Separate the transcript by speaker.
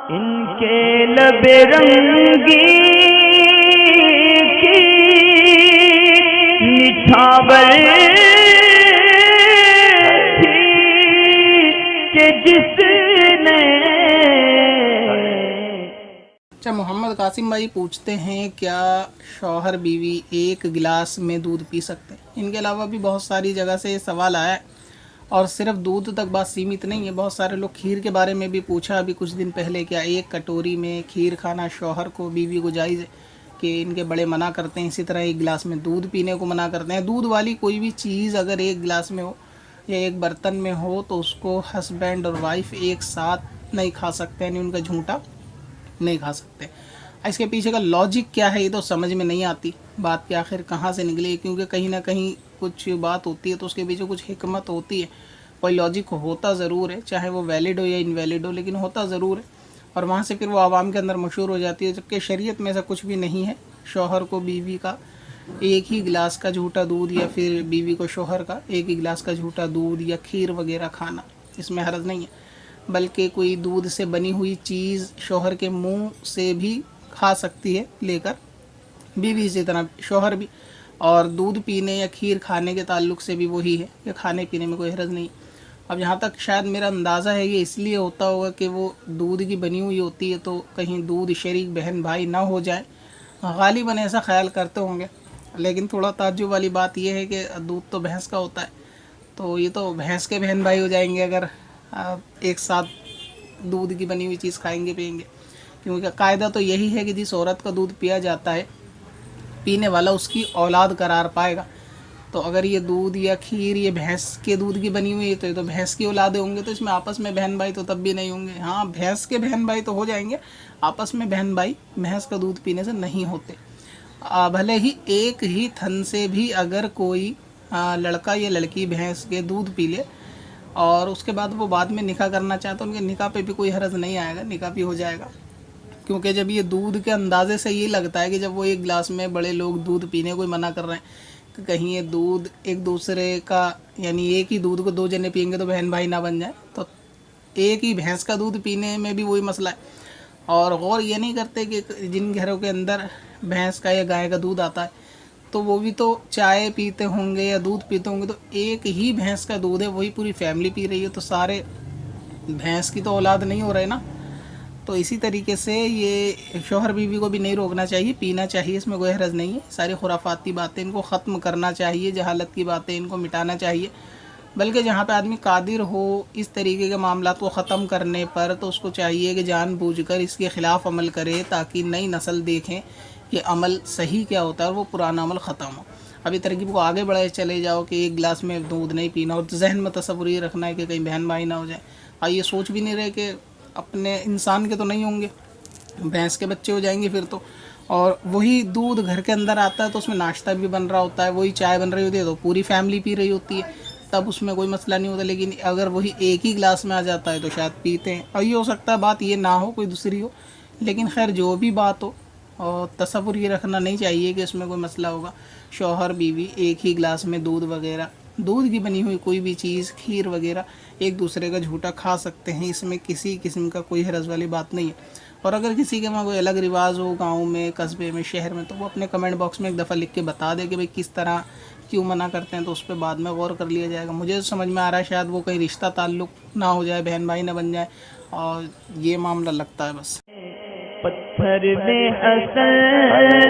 Speaker 1: इनके लबे रंगी की निछावर थी कि जिसने।
Speaker 2: अच्छा, मोहम्मद कासिम भाई पूछते हैं क्या शौहर बीवी एक गिलास में दूध पी सकते हैं? इनके अलावा भी बहुत सारी जगह से ये सवाल आया है और सिर्फ दूध तक बात सीमित नहीं है। बहुत सारे लोग खीर के बारे में भी पूछा अभी कुछ दिन पहले, क्या एक कटोरी में खीर खाना शौहर को बीवी को जायज़ है? कि इनके बड़े मना करते हैं। इसी तरह एक गिलास में दूध पीने को मना करते हैं। दूध वाली कोई भी चीज़ अगर एक गिलास में हो या एक बर्तन में हो तो उसको हस्बैंड और वाइफ एक साथ नहीं खा सकते, यानी उनका झूठा नहीं खा सकते। इसके पीछे का लॉजिक क्या है ये तो समझ में नहीं आती, बात के आखिर कहाँ से निकली, क्योंकि कहीं ना कहीं कुछ बात होती है तो उसके पीछे कुछ हिकमत होती है, कोई लॉजिक होता ज़रूर है, चाहे वो वैलिड हो या इनवैलिड हो, लेकिन होता ज़रूर है। और वहाँ से फिर वो आवाम के अंदर मशहूर हो जाती है, जबकि शरीयत में ऐसा कुछ भी नहीं है। शौहर को बीवी का एक ही गिलास का झूठा दूध या फिर बीवी को शौहर का एक ही गिलास का झूठा दूध या खीर वगैरह खाना, इसमें हर्ज नहीं है। बल्कि कोई दूध से बनी हुई चीज़ शौहर के मुंह से भी खा सकती है लेकर बीवी, इसी तरह शौहर भी। और दूध पीने या खीर खाने के ताल्लुक से भी वही है कि खाने पीने में कोई हर्ज नहीं। अब यहाँ तक शायद मेरा अंदाज़ा है ये इसलिए होता होगा कि वो दूध की बनी हुई होती है तो कहीं दूध शरीक बहन भाई ना हो जाए, गालिबन ऐसा ख्याल करते होंगे। लेकिन थोड़ा ताज्जुब वाली बात यह है कि दूध तो भैंस का होता है, तो ये तो भैंस के बहन भाई हो जाएंगे अगर एक साथ दूध की बनी हुई चीज़ खाएंगे पिएंगे। क्योंकि कायदा तो यही है कि जिस औरत का दूध पिया जाता है पीने वाला उसकी औलाद करार पाएगा। तो अगर ये दूध या खीर ये भैंस के दूध की बनी हुई है तो ये तो भैंस की औलादे होंगे, तो इसमें आपस में बहन भाई तो तब भी नहीं होंगे। हाँ, भैंस के बहन भाई तो हो जाएंगे, आपस में बहन भाई भैंस का दूध पीने से नहीं होते। भले ही एक ही थन से भी अगर कोई लड़का या लड़की भैंस के दूध पी ले और उसके बाद वो बाद में निकाह करना चाहे तो उनके निकाह पे भी कोई हर्ज नहीं आएगा, निकाह भी हो जाएगा। क्योंकि जब ये दूध के अंदाजे से ये लगता है कि जब वो एक गिलास में बड़े लोग दूध पीने को मना कर रहे हैं कि कहीं ये दूध एक दूसरे का, यानी एक ही दूध को दो जने पियेंगे तो बहन भाई ना बन जाए, तो एक ही भैंस का दूध पीने में भी वही मसला है। और गौर ये नहीं करते कि जिन घरों के अंदर भैंस का या गाय का दूध आता है तो वो भी तो चाय पीते होंगे या दूध पीते होंगे, तो एक ही भैंस का दूध है वही पूरी फैमिली पी रही है, तो सारे भैंस की तो औलाद नहीं हो रहे ना। तो इसी तरीके से ये शौहर बीवी को भी नहीं रोकना चाहिए, पीना चाहिए, इसमें कोई हरज नहीं है। सारी खुराफाती बातें इनको ख़त्म करना चाहिए, जहालत की बातें इनको मिटाना चाहिए। बल्कि जहाँ पे आदमी कादिर हो इस तरीके के मामला को ख़त्म करने पर तो उसको चाहिए कि जानबूझकर इसके ख़िलाफ़ अमल करे, ताकि नई नस्ल देखें कि अमल सही क्या होता है और वो पुराना अमल ख़त्म हो। अभी तरकीब को आगे बढ़े चले जाओ कि एक गिलास में दूध नहीं पीना और जहन में तसव्वुर ये रखना है कि कहीं बहन भाई ना हो जाए। और ये सोच भी नहीं रहे कि अपने इंसान के तो नहीं होंगे, भैंस के बच्चे हो जाएंगे फिर तो। और वही दूध घर के अंदर आता है तो उसमें नाश्ता भी बन रहा होता है, वही चाय बन रही होती है तो पूरी फैमिली पी रही होती है, तब उसमें कोई मसला नहीं होता। लेकिन अगर वही एक ही गिलास में आ जाता है तो शायद पीते हैं। और ये हो सकता है बात ये ना हो, कोई दूसरी हो, लेकिन खैर जो भी बात हो, और तसव्वुर ये रखना नहीं चाहिए कि इसमें कोई मसला होगा। शौहर बीवी एक ही गिलास में दूध वगैरह, दूध की बनी हुई कोई भी चीज़, खीर वगैरह एक दूसरे का झूठा खा सकते हैं, इसमें किसी किस्म का कोई हरज वाली बात नहीं है। और अगर किसी के वहाँ कोई अलग रिवाज हो गांव में, कस्बे में, शहर में, तो वो अपने कमेंट बॉक्स में एक दफ़ा लिख के बता दे कि भाई किस तरह क्यों मना करते हैं, तो उस पर बाद में गौर कर लिया जाएगा। मुझे समझ में आ रहा है शायद वो कहीं रिश्ता ताल्लुक ना हो जाए, बहन भाई ना बन जाए, और ये मामला लगता है बस।
Speaker 1: पत्थर में असल